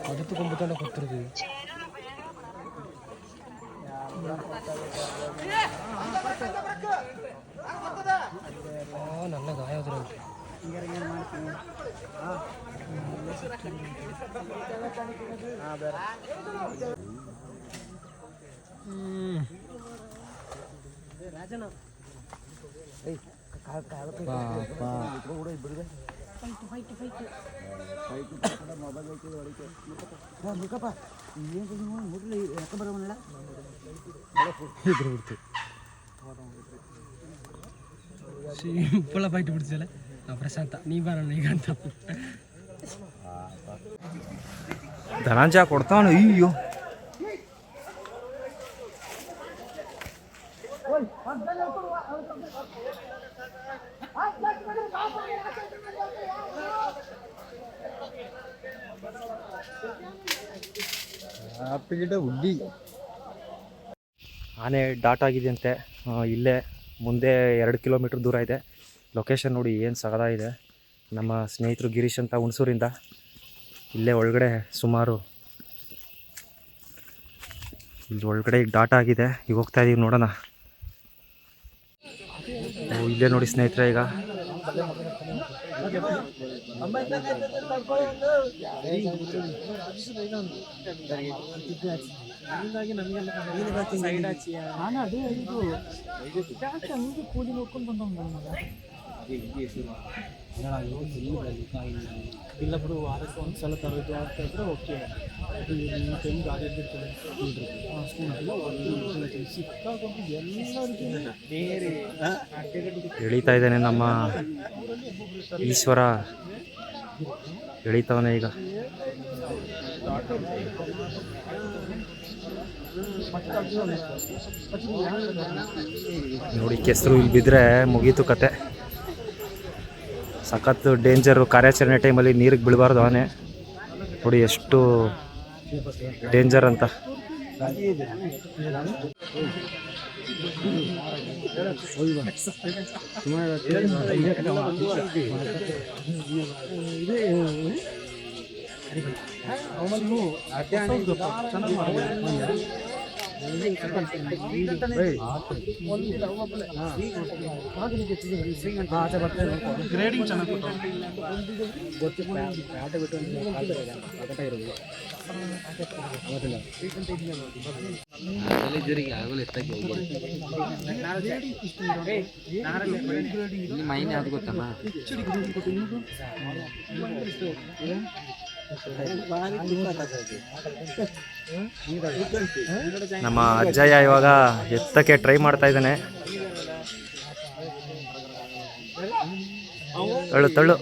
ಅದಕ್ಕೆ ಕೊಡ್ತಿರ್ತೀವಿ. ನನ್ನ ಗಾಯ ಹೋದ್ರೆ ಸಿಂಪಲ್ ಫೈಟ್ ಬಿಡ್ಸಲ್ಲ ಪ್ರಶಾಂತ ನೀ ಬರೋಣ ಈಗ ಅಂತ ಧನಂಜಯ ಕೊಡ್ತಾವನು. ಅಯ್ಯೋ ಆನೆ ಡಾಟ್ ಆಗಿದೆಯಂತೆ. ಇಲ್ಲೇ ಮುಂದೆ 2 ಕಿಲೋಮೀಟ್ರ್ ದೂರ ಇದೆ. ಲೊಕೇಶನ್ ನೋಡಿ ಏನು ಸಗದಾಗಿದೆ. ನಮ್ಮ ಸ್ನೇಹಿತರು ಗಿರೀಶ್ ಅಂತ ಹುಣಸೂರಿಂದ ಇಲ್ಲೇ ಒಳಗಡೆ ಸುಮಾರು ಇಲ್ಲಿ ಒಳಗಡೆ ಈಗ ಡಾಟ್ ಆಗಿದೆ. ಈಗ ಹೋಗ್ತಾ ಇದೀವಿ ನೋಡೋಣ. ಇಲ್ಲೇ ನೋಡಿ ಸ್ನೇಹಿತರೆ, ಈಗ ಇಲ್ಲ ಬಿಡು, ವಾರಕ್ಕೆ ಒಂದ್ಸಲ ತರೋದು ಆಗ್ತಾಯಿದ್ರೆ ಓಕೆ. ಟೈಮ್ ಗಾಡಿ ಎಳೀತಾ ಇದ್ದಾನೆ ನಮ್ಮ ಈಶ್ವರ, ಎಳೀತಾವನೆ ಈಗ. ನೋಡಿ ಕೆಸರು ಇಲ್ಲಿ ಬಿದ್ದರೆ ಮುಗೀತು ಕತೆ. ಸಖತ್ ಡೇಂಜರು. ಕಾರ್ಯಾಚರಣೆ ಟೈಮಲ್ಲಿ ನೀರಿಗೆ ಬೀಳಬಾರ್ದು ಆನೆ. ನೋಡಿ ಎಷ್ಟು ಡೇಂಜರ್ ಅಂತ. ಗ್ರೇಡಿಂಗ್ ಚೆನ್ನಾಗಿ ಮೈನೆ ಅದು ಗೊತ್ತಮ್ಮ. ನಮ್ಮ ಅಜ್ಜಯ್ಯ ಇವಾಗ ಎತ್ತಕ್ಕೆ ಟ್ರೈ ಮಾಡ್ತಾ ಇದ್ದಾನೆ. ತಳ್ಳು ತಳ್ಳು.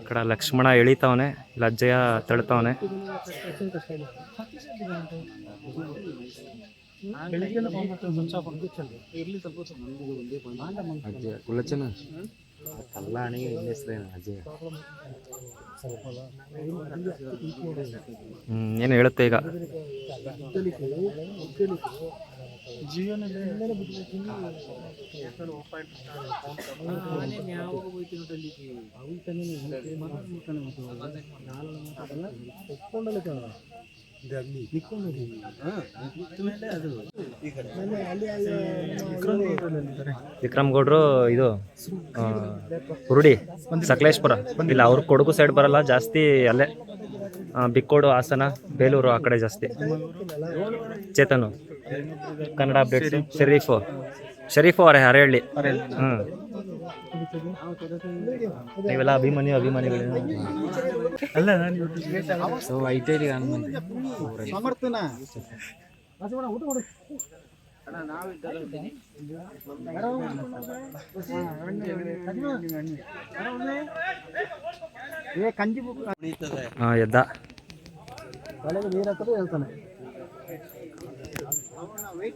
ಕಡೆ ಲಕ್ಷ್ಮಣ ಎಳಿತಾವನೆ, ಇಲ್ಲ ಅಜ್ಜಯ್ಯ ತಳ್ತಾವನೆ. ಕಲ್ಲಾಣಿ ಹೆಸರೇನು ಅಜಯ್? ಏನು ಹೇಳುತ್ತೆ ಈಗ? ವಿಕ್ರಮ್ ಗೌಡ್ರು ಇದು ಹುರುಡಿ ಸಕಲೇಶ್ಪುರ ಇಲ್ಲ, ಅವ್ರ ಕೊಡಗು ಸೈಡ್ ಬರಲ್ಲ ಜಾಸ್ತಿ, ಅಲ್ಲೇ ಬಿಕ್ಕೋಡು, ಹಾಸನ, ಬೇಲೂರು ಆ ಕಡೆ ಜಾಸ್ತಿ. ಚೇತನು ಕನ್ನಡ ಅಪ್ಡೇಟ್ಸ್. ಶರೀಫು ಅವರೇ ಹರಹಳ್ಳಿ. ನೀವೆಲ್ಲ ಅಭಿಮಾನಿಗಳು ಅಲ್ಲ. ಸಮರ್ಥನ ಎದ್ದ ತಲೆಗೆ ನೀರು ಹಾಕೋದು ಹೇಳ್ತಾನೆ.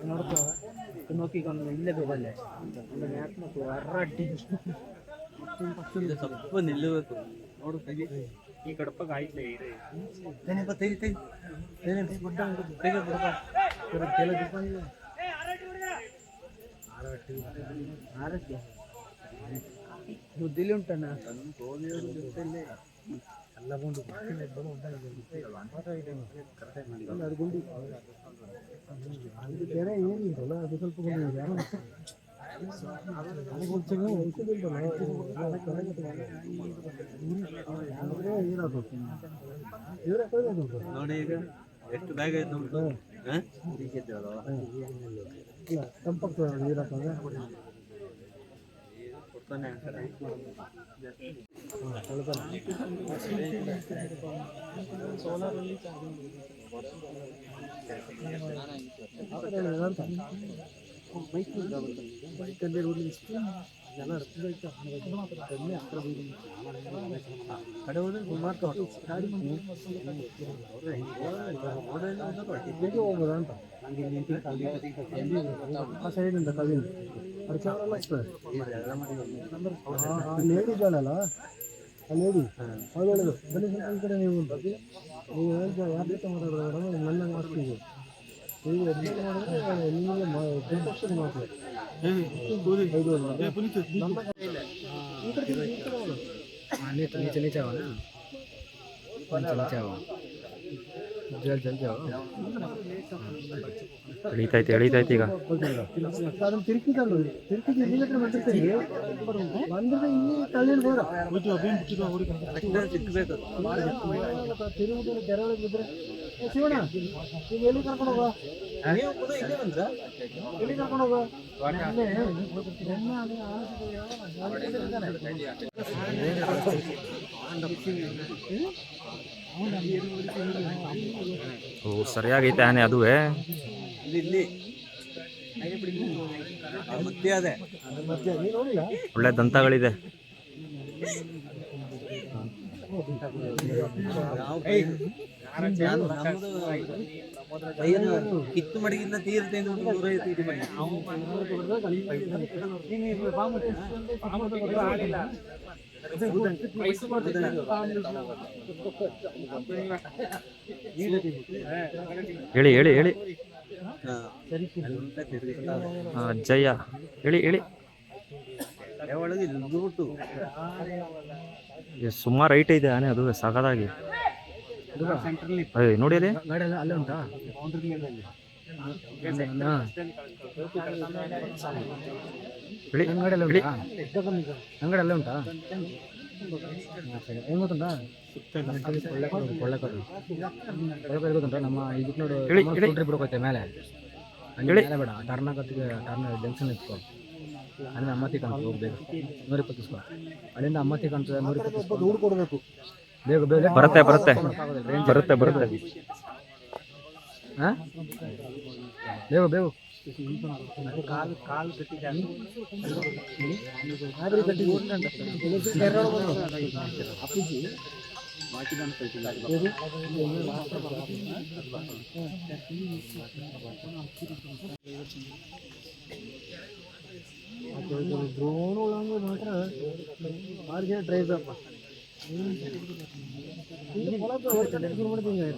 ನೋಡ್ಕೋ ನೋಕಿ ಇಲ್ಲೇ ಬೇಕಲ್ಲೇ ಅರ್ರಡ್ಡಿ ಸ್ವಲ್ಪ ನಿಲ್ಲಬೇಕು ನೋಡು ತೆಗಿ ಈ ಕಡಪಾಗ ಆಯ್ತಲೇ ಇದೆ ತೆಗಿ ತೆಗಿ ಬುದ್ಧಿಲಿ ಉಂಟಣ್ಣ ಎಲ್ಲ ಬಂದು ಬೇರೆ ಏನಿಲ್ಲ ಅದು ಸ್ವಲ್ಪ ನೋಡಿ ಈಗ ಎಷ್ಟು ಬ್ಯಾಗ್ ಆಯ್ತು ನಮ್ದು ತಂಪಾಗ್ತದೆ ನೀರಾಕಂದ್ರೆ ಕೊಡ್ತಾನೆ ಅಂತಾರೆ ಸೋಲಾರಲ್ಲಿ ಬೈಕಲ್ಲಿ ಓಡಿಸ್ತು ಜನ ಕಡಿಮೆ ಕಡೆ ಹೋದ್ರೆ ಸುಮಾರು ಹೇಗೆ ಹೋಗ್ಬೋದ ಅಂತ ಆ ಸೈಡಿಂದ ಕವಿಂದ ಅದು ಕ್ಯಾಮ್ರೆಲ್ಲ ಇರ್ತದೆ ಅಲ್ಲಿ ಹೇಳಿದ್ದಾಳಲ್ಲ ಅಲ್ಲಿ ಹೇಳಿ ಅವ್ರು ಹೇಳೋದು ಬನ್ನಿ ಸ್ವಲ್ಪ ಈ ಕಡೆ ನೀವು ನೀವು ಹೇಳ್ತಾ ಯಾರ ಜೊತೆ ಮಾತಾಡೋದು ನನ್ನ ಮಾಡ್ತೀವಿ ಈಗ ಅಡ್ಮಿಟ್ ಮಾಡಿದ್ರೆ ನಿಮಗೆ ಪ್ರೊಟೆಕ್ಷನ್ ಮಾಡ್ತೀವಿ नीचे नीचे आओ ना नीचे आओ जल जाओ ಎಳೀತೈತೆ ಈಗ ಅದನ್ನು ತಿರುಗಿದಲ್ಲ ತಿರುಗಿ ಇಲ್ಲಿಗೆ ಬಂದಿರ್ತೀವಿ ಬಂದ್ರೆ ಇಲ್ಲಿ ತಳ್ಳಿಡ್ಬೋದ ತಿರುಗುದು ಕೆರಳ ಬಿದ್ರೆ ಶಿವಣ್ಣ ಈಗ ಎಲ್ಲಿ ಕರ್ಕೊಂಡು ಹೋಗ ಎಲ್ಲಿ ಕರ್ಕೊಂಡು ಹೋಗ ಓ ಸರಿಯಾಗೈತೆ ಆನೆ ಅದುವೇ ಇಲ್ಲಿ ಮತ್ತೆ ಅದೇ ಒಳ್ಳೆ ದಂತಗಳಿದೆ. ಕಿತ್ತು ಮಡಗಿಂದ ತೀರ್ತೆ ದೂರ ಇದು ಮಾಡಿ ಹೇಳಿ ಅಜ್ಜಯ್ಯ ಹೇಳಿ ಸುಮಾರು ಐಟ್ ಇದೆ ಆನೆ ಅದು ಸಾಕಾಗಿ ನೋಡಿ ಅಲ್ಲಿ ಅಲ್ಲೇ ಉಂಟಾ ಅಂಗಡಿ ಅಲ್ಲೇ ಉಂಟಾ ಏನು ಗೊತ್ತುಂಟಾ ಒಳ್ಳೆ ಗೊತ್ತುಂಟಾ ನಮ್ಮ ಇದಕ್ಕೆ ನೋಡಿ ಟ್ರಿಪ್ ಬಿಡೋಕೈತೆ ಮೇಲೆ ಮೇಲೆ ಬೇಡ ಟರ್ನಾಗತ್ತಿಗೆ ಜಂಕ್ಷನ್ ಇಟ್ಕೊ ಅಲ್ಲಿಂದ ಅಮ್ಮತ್ತಿ ಕಾಣ್ತದೆ ಹೋಗ್ಬೇಕು 120 ಇಸ್ಕೊ ಅಲ್ಲಿಂದ ಅಮ್ಮತ್ತಿ ಕಾಣ್ತದೆ 120 ದುಡ್ಡು ಕೊಡಬೇಕು ಬೇಗ ಬೇಗ ಬರುತ್ತೆ ಹಾಂ ಬೇಗ ಕಾಲು ಕಟ್ಟಿದ್ದಾರೆ ಅಪ್ಪಿಜಿ ಡ್ರೋನ್ ಒಳಗೆ ಮಾತ್ರ ಮಾರ್ಗೆ ಟ್ರೈಸ್ ಅಪ್ಪ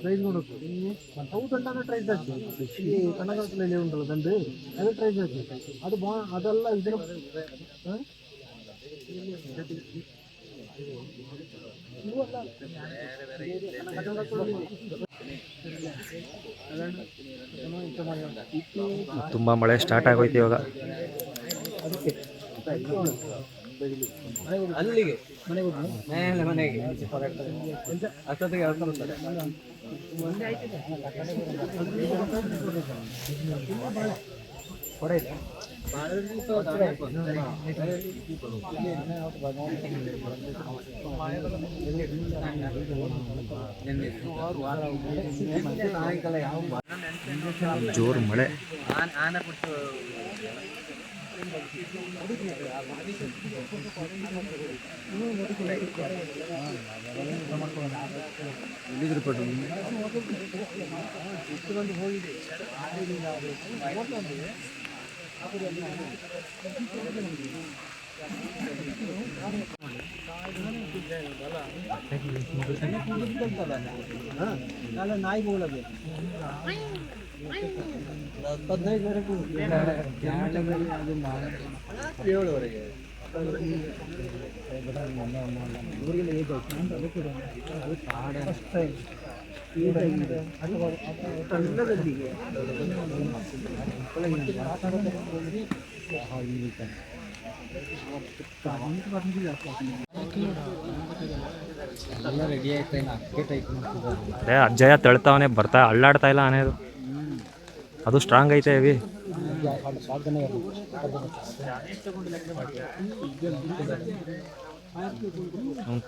ಟ್ರೈಸ್ ನೋಡೋದು ಸೌತ್ ಅಂಟಾನೆ ಟ್ರೈಸ್ ಹಾಕಿ ಈ ಕನ್ನಡದಲ್ಲಿ ಉಂಟಲ್ಲ ದಂಡು ಅದು ಟ್ರೈಸ್ ಹಾಕಿ ಅದು ಅದೆಲ್ಲ ಇದರ ತುಂಬಾ ಮಳೆ ಸ್ಟಾರ್ಟ್ ಆಗೋಯ್ತು ಇವಾಗ. ಅಲ್ಲಿಗೆ ಮನೆಗೆ ಅಷ್ಟೊತ್ತಿಗೆ ಹೊಡೆ ಜೋರು ಮಳೆ. ಆನೆ ಬಿಟ್ಟು ನಾಯಿ ಬೋಳಗೆ 15 ಎಲ್ಲ ರೆಡಿ ಆಯ್ತಾ ಇನ್ನು ಅಕ್ಕೇ ಟೈಪ್ ಅದೇ ಅಜ್ಜಯ್ಯ ತಳ್ತಾವನೆ ಬರ್ತಾ ಅಳ್ಳಾಡ್ತಾ ಇಲ್ಲ ಆನೆದು. ಅದು ಸ್ಟ್ರಾಂಗ್ ಐತೆ ಹೆವಿ.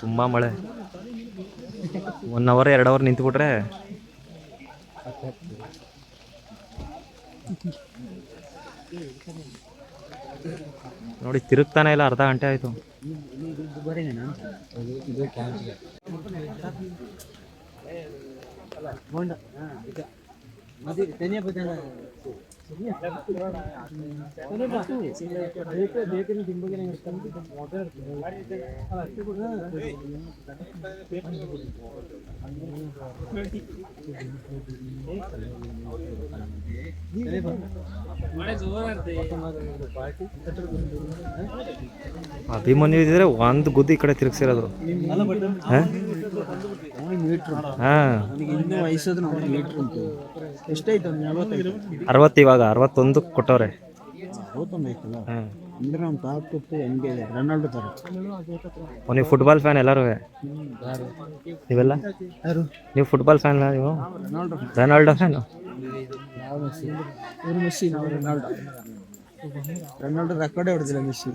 ತುಂಬ ಮಳೆ. 1 ಅವರ್ 2 ಅವರ್ ನಿಂತ್ಬಿಟ್ರೆ ನೋಡಿ ತಿರುಗ್ತಾನೆ ಇಲ್ಲ. ಅರ್ಧ ಗಂಟೆ ಆಯಿತು. ಅಭಿಮನ್ಯು ಇದ್ರೆ ಒಂದು ಗುದ್ದು ಈ ಕಡೆ ತಿರುಗಿಸಿರೋದು. ಇನ್ನೂ ವಯಸ್ಸದು ಮೀಟ್ರ್ ಉಂಟು. ಎಷ್ಟಾಯ್ತು? 60. ಇವಾಗ 61 ಕೊಟ್ಟವ್ರೆ. ಅಂದ್ರೆ ನಮ್ಮ ತಾಕತ್ತು ಹೆಂಗೆ ರೊನಾಲ್ಡೋ ಥರ. ನೀವು ಫುಟ್ಬಾಲ್ ಫ್ಯಾನ್ ಎಲ್ಲರೂ? ನೀವೆಲ್ಲ ನೀವು ಫುಟ್ಬಾಲ್ ಫ್ಯಾನ್? ನೀವು ರೊನಾಲ್ಡೋ ಫ್ಯಾನು? ಇವರು ಮೆಸ್ಸಿ, ನಾವು ರೊನಾಲ್ಡೋ. ರೊನಾಲ್ಡೋ ರೆಕಾರ್ಡೇ ಹೊಡೆದಿಲ್ಲ ಮೆಸ್ಸಿ.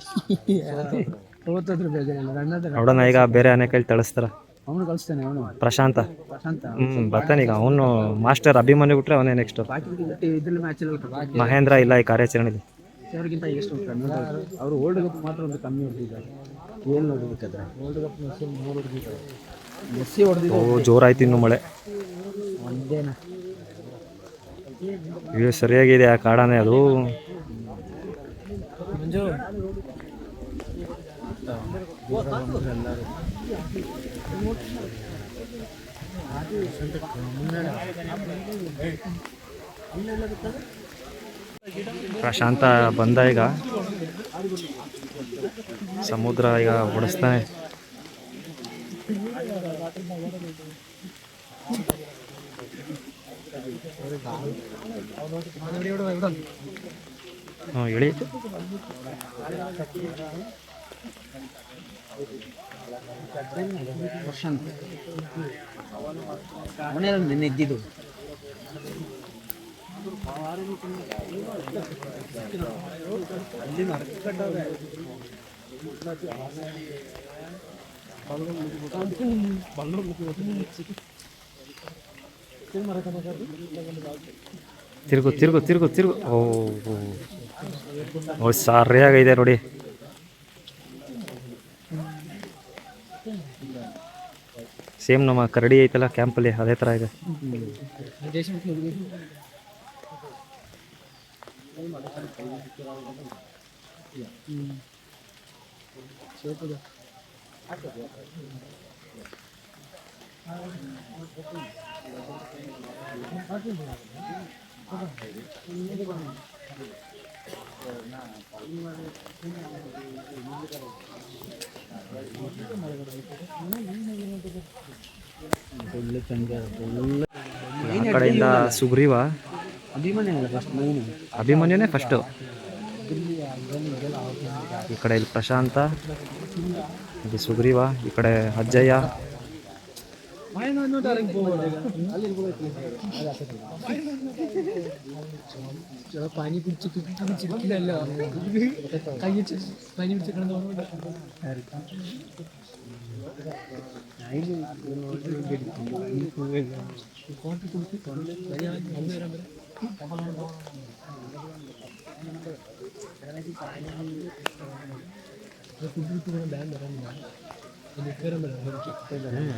50 ಬೇಜಾರಿಲ್ಲ ರೊನಾಲ್ಡೋ. ನೋಡೋಣ ಈಗ ಬೇರೆ ಆನೆ ಕೈಲಿ ತಳಿಸ್ತಾರ. ಅವನು ಕಳಿಸ್ತಾನೆ. ಅವನು ಪ್ರಶಾಂತ ಪ್ರಶಾಂತ ಬರ್ತಾನೆ ಈಗ. ಅವನು ಮಾಸ್ಟರ್ ಅಭಿಮನ್ಯು ಬಿಟ್ರೆ ಅವನೇ ನೆಕ್ಸ್ಟ್. ಇದ್ರಲ್ಲಿ ಮ್ಯಾಚಲ್ಲಿ ಮಹೇಂದ್ರ ಇಲ್ಲ ಈ ಕಾರ್ಯಾಚರಣೆಯಲ್ಲಿ. ಅವ್ರಿಗಿಂತ ಎಷ್ಟು ಅವರು ವರ್ಲ್ಡ್ ಕಪ್ ಮಾತ್ರ ಒಂದು ಕಮ್ಮಿ ಹೊಡೆದಿದ್ದಾರೆ. ಏನು ನೋಡಬೇಕಾದ್ರೆ ವರ್ಲ್ಡ್ ಕಪ್ ಮೆಸ್ಸಿ ಹೊಡೆದಿದ್ದು. ಓ ಜೋರಾಯ್ತು ಇನ್ನು ಮಳೆ. ಒಂದೇನ ಇದು ಸರಿಯಾಗಿದೆ ಆ ಕಾಡಾನೆ ಅದು. ಪ್ರಶಾಂತ ಬಂದ ಈಗ. ಸಮುದ್ರ ಈಗ ಓಡಿಸ್ತಾನೆ. ಹೇಳಿ. ಪ್ರಶಾಂತ್ ಅವನೇ ನಿನ್ನೆ ಇದ್ದಿದ್ದು. ತಿರುಗು ತಿರುಗು ತಿರುಗು ತಿರುಗು. ಓ ಸರಿಯಾಗಿದೆ ನೋಡಿ. ಸೇಮ್ ನಮ್ಮ ಕರಡಿ ಐತಲ್ಲ ಕ್ಯಾಂಪಲ್ಲಿ ಅದೇ ಥರ ಇದೆ. ಆ ಕಡೆಯಿಂದ ಸುಗ್ರೀವ. ಅಭಿಮನ್ಯುನೇ ಫಸ್ಟು. ಈ ಕಡೆ ಇಲ್ಲಿ ಪ್ರಶಾಂತ, ಇಲ್ಲಿ ಸುಗ್ರೀವ, ಈ ಕಡೆ ಅಜ್ಜಯ್ಯ. പനി പിടിച്ച് ചിരിക്കില്ലല്ലോ കൈ പനി പിടിച്ച് കിടന്നു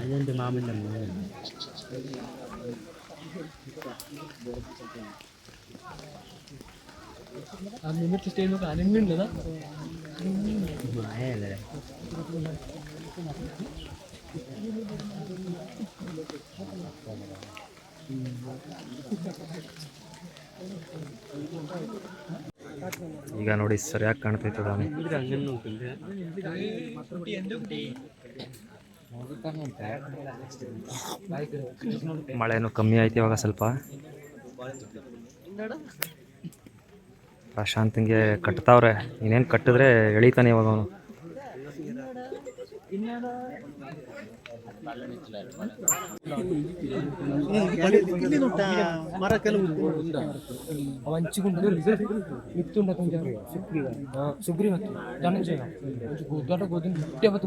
അതെൻ്റെ മാമൻ്റെ മോൻ ആ നിന്നിട്ട് സ്റ്റേ നോക്കാം അനങ്ങുണ്ടതാ മഴയല്ലേ ಈಗ ನೋಡಿ ಸರಿಯಾಗಿ ಕಾಣ್ತೈತೆ ದಾಮಿ. ಮಳೆನೂ ಕಮ್ಮಿ ಆಯ್ತು ಇವಾಗ ಸ್ವಲ್ಪ. ಪ್ರಶಾಂತ್ಗೆ ಕಟ್ತಾವ್ರೆ, ಇನ್ನೇನು ಕಟ್ಟಿದ್ರೆ ಎಳಿತಾನೆ ಇವಾಗ ಅವನು. ಮರ ಕೆಲವು మంచిగుంటుంది మిత్తుండ కొంచెం సుగ్రీ మత్తు ధనంజయ దొడ్డ గోధుమ పుట్టే మత్తు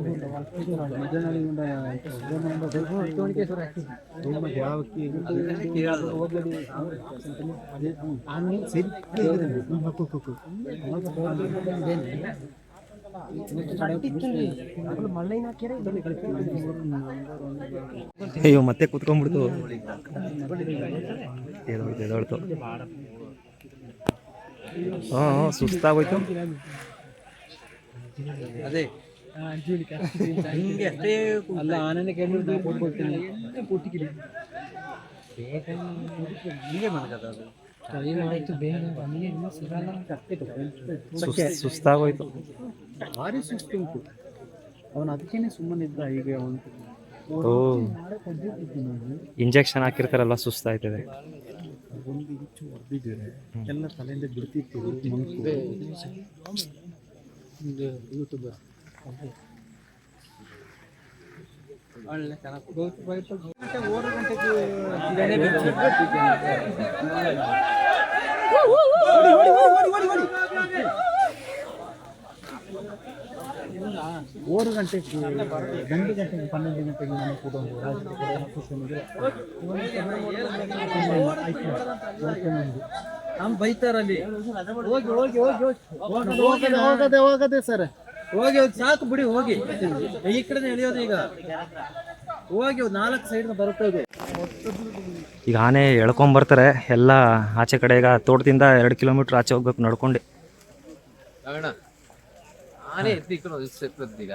ಅಯ್ಯೋ ಮತ್ತೆ ಕುತ್ಕೊಂಡ್ಬಿಡ್ತು, ಎದೊಳ್ತು. ಹಾಂ ಸುಸ್ತಾಗೋಯ್ತು. ಅದೇ ಹಿಂಗೆ ಅಷ್ಟೇ ಅಲ್ಲ, ಆನಂದ ಕೇಳಿ ಕೊಟ್ಕೊಳ್ತೀನಿ. ಹಿಂಗೆ ಮಾಡ್ಕದ ಅದು ಸುಸ್ತಾಗೋಯ್ತು. ಭಾರಿ ಸುಸ್ತು ಉಂಟು ಅವನು, ಅದಕ್ಕೇನೆ ಸುಮ್ಮನಿದ್ದ. ಈಗ ಅವನು ಇಂಜೆಕ್ಷನ್ ಹಾಕಿರ್ತಾರಲ್ಲ, ಸುಸ್ತಾಯ್ತದೆ. ಒಂದು ಇಂಚು ಹೊಡೆದಿದ್ದಾರೆ, ಎಲ್ಲ ತಲೆಯಿಂದ ಬಿಡ್ತಿತ್ತು ಯೂಟ್ಯೂಬರ್. ಒಳ್ಳೆ ಚೆನ್ನಾಗಿ 6 ಗಂಟೆಗೆ 2 ಗಂಟೆಗೆ 12 ಗಂಟೆಗೆ ನಾನು ಕೂತ್ಕೊಂಡು ನಮ್ಮ ಬೈತಾರಲ್ಲಿ ಹೋಗದೆ ಸರ್, ಹೋಗಿ ಸಾಕು ಬಿಡಿ, ಹೋಗಿ ಈ ಕಡೆ ಎಳಿಯೋದು. ಈಗ ಹೋಗಿ 4 ಸೈಡ್ ಬರ್ತದೆ. ಈಗ ಆನೆ ಎಳ್ಕೊಂಬರ್ತಾರೆ ಎಲ್ಲ ಆಚೆ ಕಡೆ. ಈಗ ತೋಟದಿಂದ 2 ಕಿಲೋಮೀಟ್ರ್ ಆಚೆ ಹೋಗ್ಬೇಕು ನಡ್ಕೊಂಡು. ಆನೆ ಎತ್ತಿಕೊಂಡು ಈಗ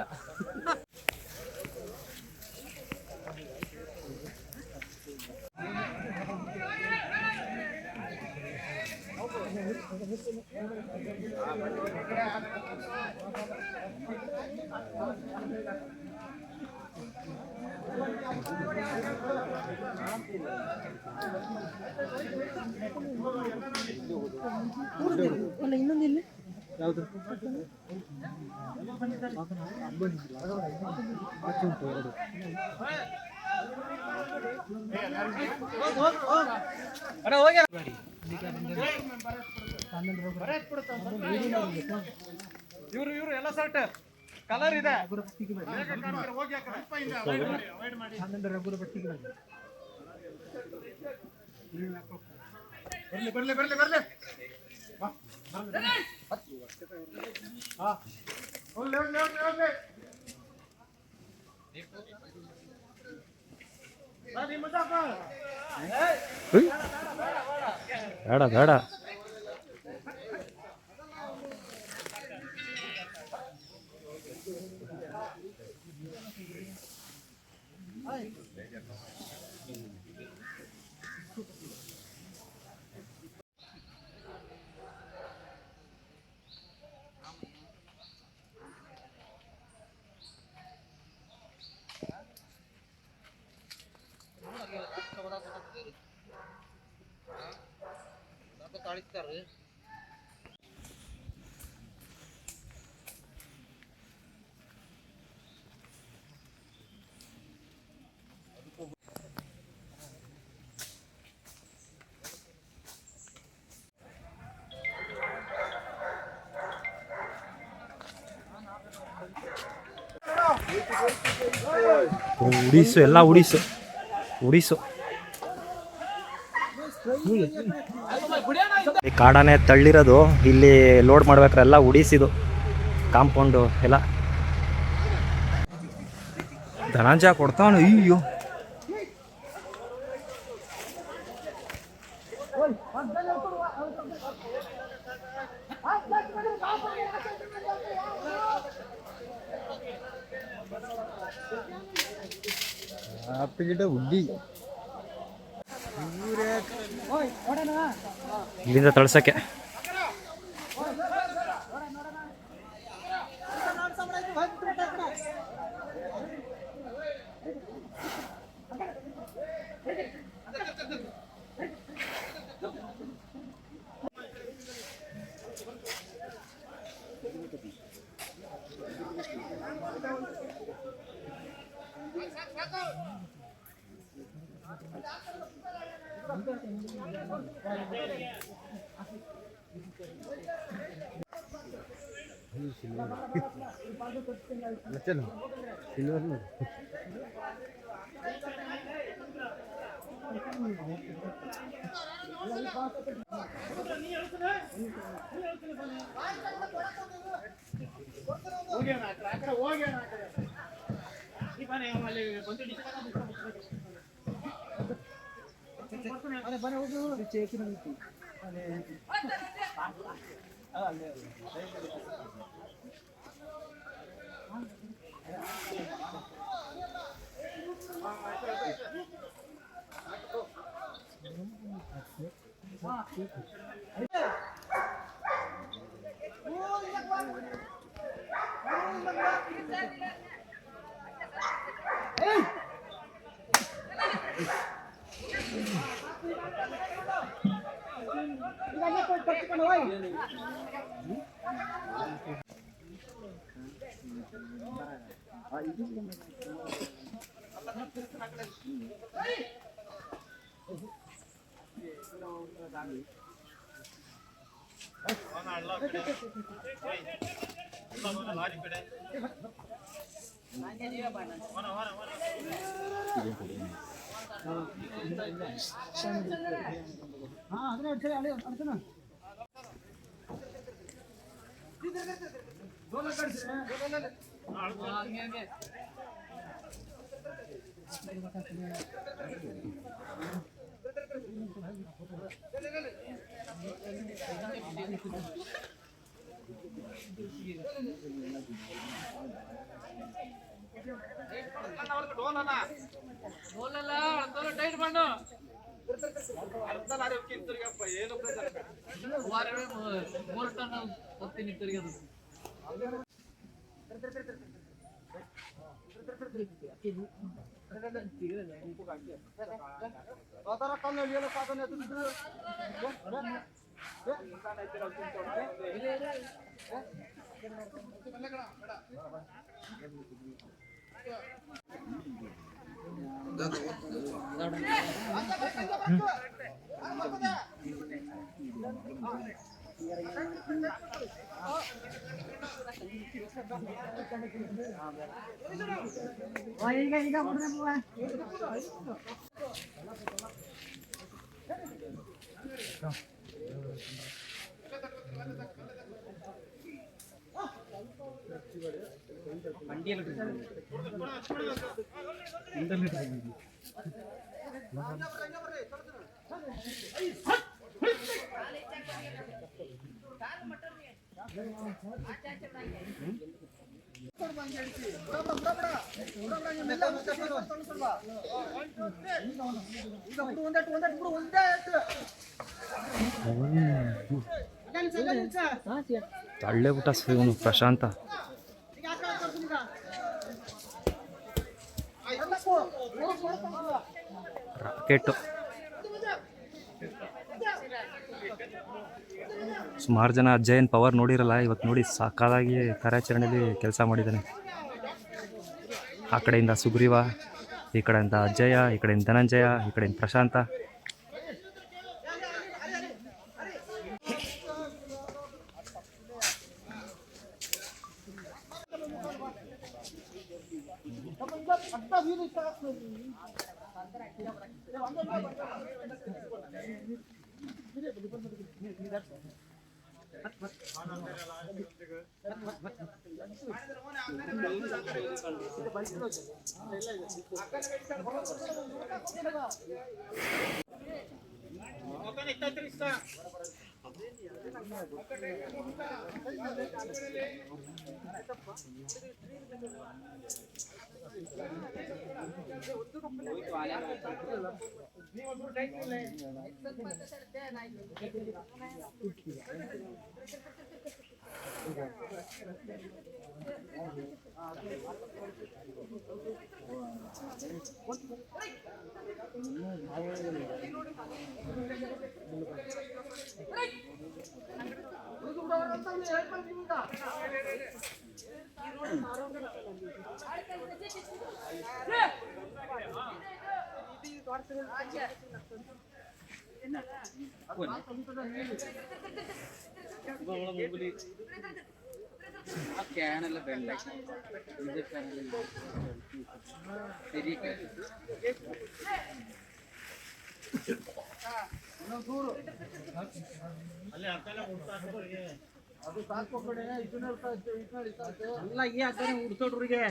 ಇನ್ನೊಂದಿಲ್ಲ ಯಾವುದು ಇವರು ಎಲ್ಲ ಸರ್ಟ್ ಕಲರ್ ಇದೆ. ಬರ್ಲಿ ಬೇಡ ಬೇಡ. ಉಡೀಸು ಎಲ್ಲ ಉಡೀಸು ಉಡೀಸು. ಈ ಕಾಡಾನೆ ತಳ್ಳಿರೋದು ಇಲ್ಲಿ ಲೋಡ್ ಮಾಡ್ಬೇಕಾರೆ ಎಲ್ಲ ಉಡೀಸಿದು ಕಾಂಪೌಂಡು ಎಲ್ಲ. ಧನಂಜಯ ಕೊಡ್ತಾವನು. ಅಯ್ಯೋ ಉಡ್ಡಿ ಇಲ್ಲಿಂದ ತಳ್ಸಕ್ಕೆ. ತಳ್ಳೆ ಬಿಟ್ಟ ಇವನು ಪ್ರಶಾಂತ. ರಾಕೆಟ್ಟು ಸುಮಾರು ಜನ ಅಜ್ಜಯನ್ ಪವರ್ ನೋಡಿರಲ್ಲ, ಇವತ್ತು ನೋಡಿ ಸಾಕಾಗಿ ಕಾರ್ಯಾಚರಣೆಯಲ್ಲಿ ಕೆಲಸ ಮಾಡಿದ್ದಾನೆ. ಆ ಕಡೆಯಿಂದ ಸುಗ್ರೀವ, ಈ ಕಡೆಯಿಂದ ಅಜ್ಜಯ, ಈ ಕಡೆಯಿಂದ ಧನಂಜಯ, ಈ ಕಡೆಯಿಂದ ಪ್ರಶಾಂತ. ക്യാനല്ല വെള്ള ഇത് ശരി ಅದು ಸಾಕು ಕಡೆ ಅಲ್ಲ ಈ ಅಕ್ಕನೆ ಉಡ್ಸೋಡ್ರಿಗೆ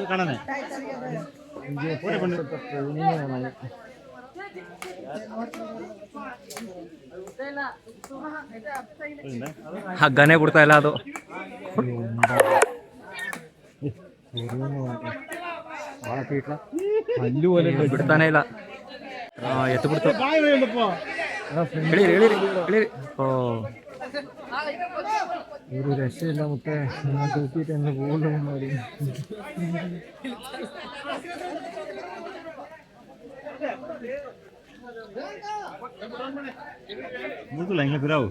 കാണാനേ ಹಗ್ಗನೇ ಬಿಡ್ತಾ ಇಲ್ಲ ಅದು ಬಿಡ್ತಾನೆ ಇಲ್ಲ ಎತ್ತು ಬಿಡ್ತು ಹೇಳಿರಿ ಹೇಳಿರಿ ಹೇಳಿರಿ ಓ ഒരു രക്ഷയില്ല മുത്തേ നിങ്ങൾ തൂക്കിയിട്ട് എന്നെ പോകുന്നു മതി ಮುಗಿದಿಲ್ಲ ಹಿಂಗೆ ಬಿರಾವು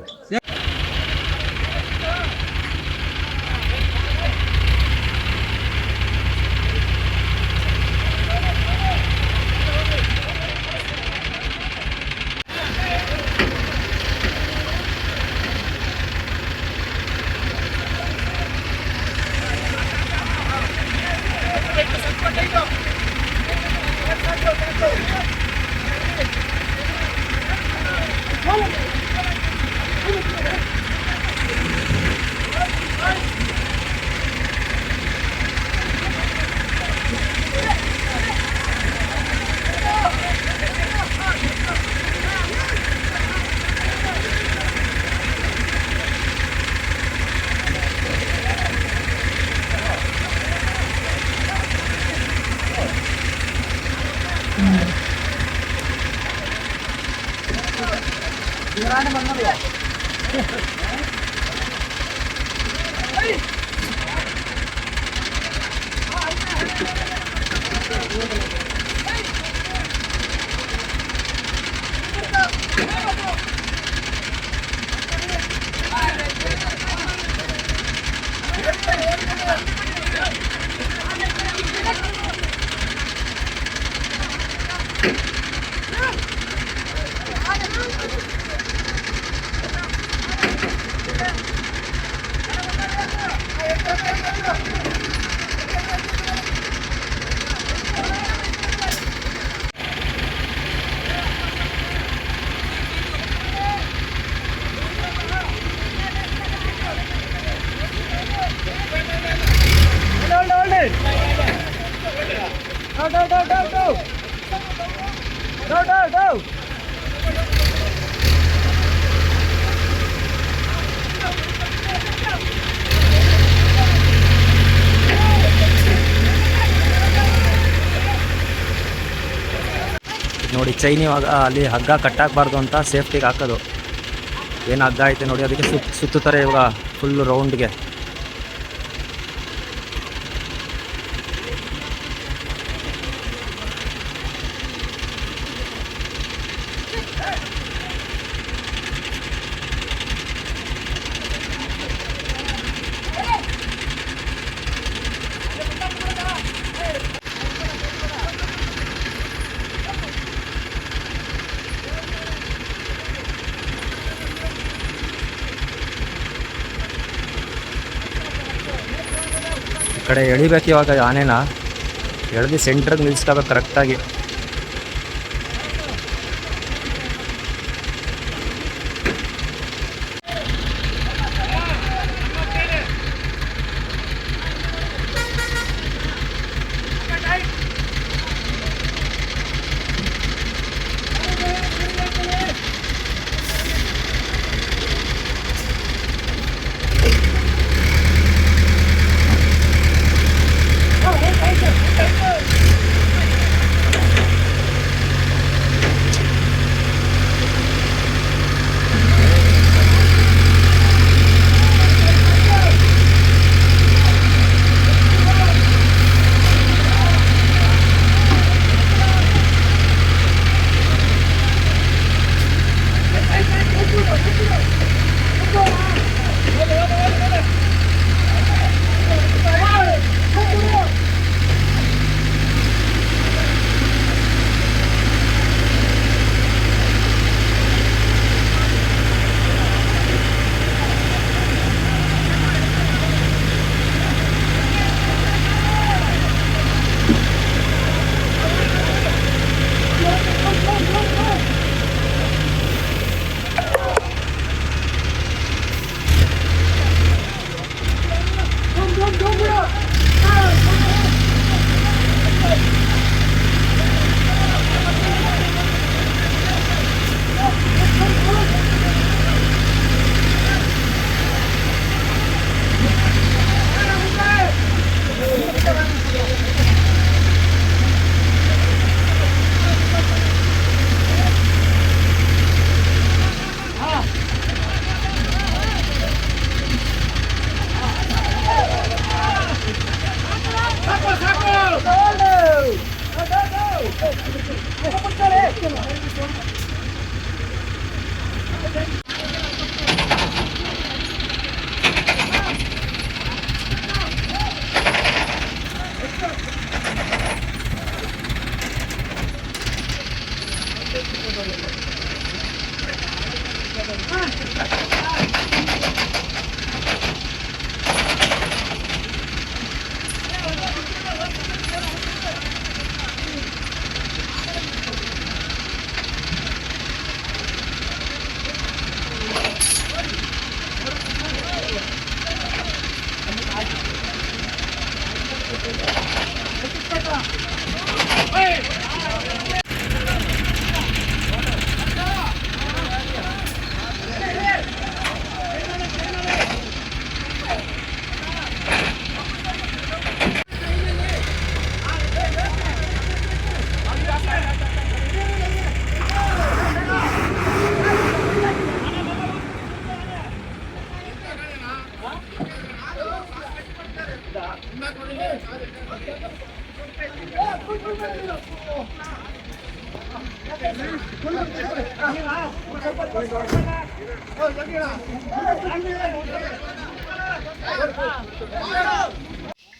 Vamos! ನೋಡಿ ಚೈನ್ ಇವಾಗ ಅಲ್ಲಿ ಹಗ್ಗ ಕಟ್ಟಾಕಬಾರ್ದು ಅಂತ ಸೇಫ್ಟಿಗೆ ಹಾಕೋದು. ಏನು ಹಗ್ಗ ಐತೆ ನೋಡಿ, ಅದಕ್ಕೆ ಸುತ್ತುತ್ತಾರೆ ಇವಾಗ ಫುಲ್ಲು ರೌಂಡ್ಗೆ. ಈ ಕಡೆ ಎಳಿಬೇಕು ಇವಾಗ ಆನೆನ, ಎಳೆದು ಸೆಂಟ್ರಿಗೆ ನಿಲ್ಲಿಸ್ಕೋಬೇಕು ಕರೆಕ್ಟಾಗಿ.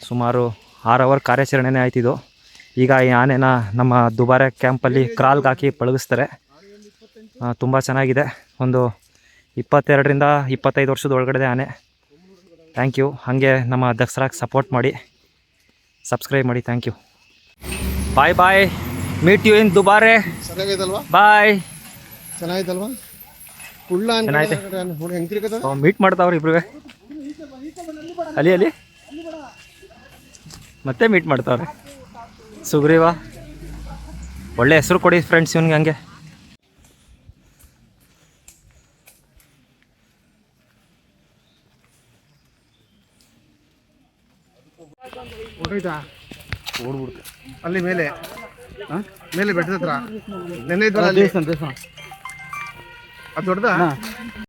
ಸುಮಾರು 6 ಅವರ್ ಕಾರ್ಯಾಚರಣೆನೇ ಆಯ್ತಿದ್ದು. ಈಗ ಈ ಆನೆನ ನಮ್ಮ ದುಬಾರೆ ಕ್ಯಾಂಪಲ್ಲಿ ಕ್ರಾಲ್ಗೆ ಹಾಕಿ ಪಳಗಿಸ್ತಾರೆ. ತುಂಬ ಚೆನ್ನಾಗಿದೆ. ಒಂದು 22ರಿಂದ 25 ವರ್ಷದ ಒಳಗಡೆ ಆನೆ. Thank you. ಹಾಗೆ ನಮ್ಮ ದಸರಾಗೆ ಸಪೋರ್ಟ್ ಮಾಡಿ, ಸಬ್ಸ್ಕ್ರೈಬ್ ಮಾಡಿ. Thank you. Bye bye. Meet you in Dubare. ಚೆನ್ನಾಗೈತಲ್ವಾ? ಬಾಯ್. ಚೆನ್ನಾಗೈತಲ್ವಾ? ಕುಳ್ಳ ಮೀಟ್ ಮಾಡ್ತಾವ್ರಿ ಇಬ್ರು. ಅಲ್ಲಿ ಮತ್ತೆ ಮೀಟ್ ಮಾಡ್ತಾವ್ರೆ. ಸುಗ್ರೀವ, ಒಳ್ಳೆ ಹೆಸರು ಕೊಡಿ ಫ್ರೆಂಡ್ಸ್ ಇವನಿಗೆ. ಹಂಗೆ ಓಡ್ಬಿಡ್ತು ಅಲ್ಲಿ ಮೇಲೆ ಮೇಲೆ ಬೆಟ್ಟದ ಹತ್ರ ನೆನ್ನೆ ಅದು ದೊಡ್ಡದ